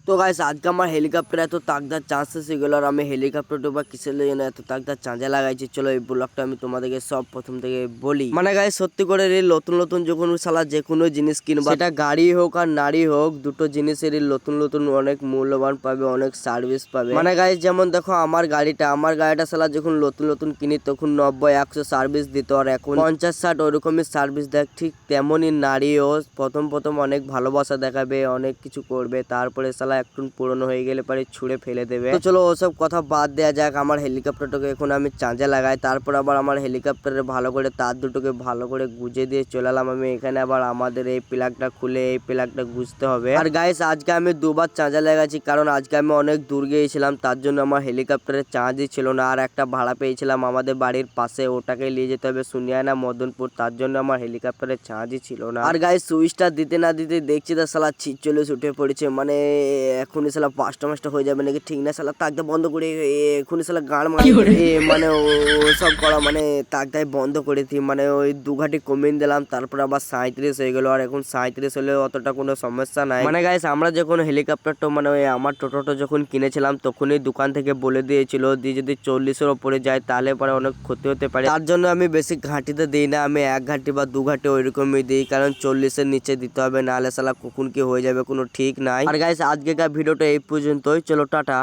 তো গাইস আজকে আমার হেলিকপ্টার এত তাকদার চান্সেস এগুলো আর আমি হেলিকপ্টারটা বা কিসের জন্য এত তাকদার চাঁদে লাগাইছি। চলো এই ব্লগটা আমি তোমাদেরকে সব প্রথম থেকে বলি। মানে গাইস সত্যি করে নতুন নতুন যখন শালা যে কোনো জিনিস কিনবা, সেটা গাড়ি হোক আর নারী হোক, দুটো জিনিসেরই নতুন নতুন অনেক মূল্যবান পাবে, অনেক সার্ভিস পাবে। মানে গাইস যেমন দেখো আমার গাড়িটা শালা যখন নতুন নতুন কিনি তখন 90-100 সার্ভিস দিত, আর এখন 50-60 ওরকমই সার্ভিস দেখ। ঠিক তেমনই নারীও প্রথম প্রথম অনেক ভালোবাসা দেখাবে, অনেক কিছু করবে, তারপরে শালা একটু পুরনো হয়ে গেলে পরে ছুঁড়ে ফেলে দেবে। তো চলো ওসব কথা বাদ দেওয়া যাক। আমার হেলিকপ্টারটাকে এখন আমি চাঁদে লাগাই, তারপর আবার আমার হেলিকপ্টারে ভালো করে তার দুটোকে ভালো করে গুজে দিয়ে চলে এলাম আমি এখানে। আবার আমাদের এই প্লাগটা খুলে এই প্লাগটা গুজতে হবে। আর গাইস আজকে আমি দুবার চাঁদে লাগাচ্ছি, কারণ আজকে আমি অনেক দূর গিয়েছিলাম, তার জন্য আমার হেলিকপ্টারে চার্জই ছিল না। আর একটা ভাড়া পেয়েছিলাম আমাদের বাড়ির পাশে, ওটাকে নিয়ে যেতে হবে সুনিয়ানা মদনপুর, তার জন্য আমার হেলিকপ্টারে চার্জই ছিল না। আর গাইস সুইচটা দিতে না দিতে দেখছি তো শালা 46 উঠে পড়েছে। মানে এখনই শালা 5টা হয়ে যাবে নাকি ঠিক না। শালা তাকটা বন্ধ করে এখনই শালা গাড় মানে মানে ও সব করা, মানে তাকটাই বন্ধ করে দিই। মানে ওই 2 ঘাটি কমিয়ে দিলাম, তারপর আবার 37 হয়ে গেল। আর এখন 37 হলে অতটা কোনো সমস্যা নাই। মানে গাইস আমরা যখন হেলিকপ্টারটা মানে ওই আমার টোটোটা যখন কিনেছিলাম তখনই দোকান থেকে বলে দিয়েছিল যে যদি 40-এর ওপরে যায় তাহলে পরে অনেক ক্ষতি হতে পারে। তার জন্য আমি বেশি ঘাঁটিতে দিই না, আমি 1 ঘাঁটি বা 2 ঘাঁটি ওইরকমই দিই, কারণ 40-এর নিচে দিতে হবে, নাহলে শালা কখন কি হয়ে যাবে কোনো ঠিক নাই। আর গাইস আজকেকার ভিডিওটা এই পর্যন্তই, চলো টাটা।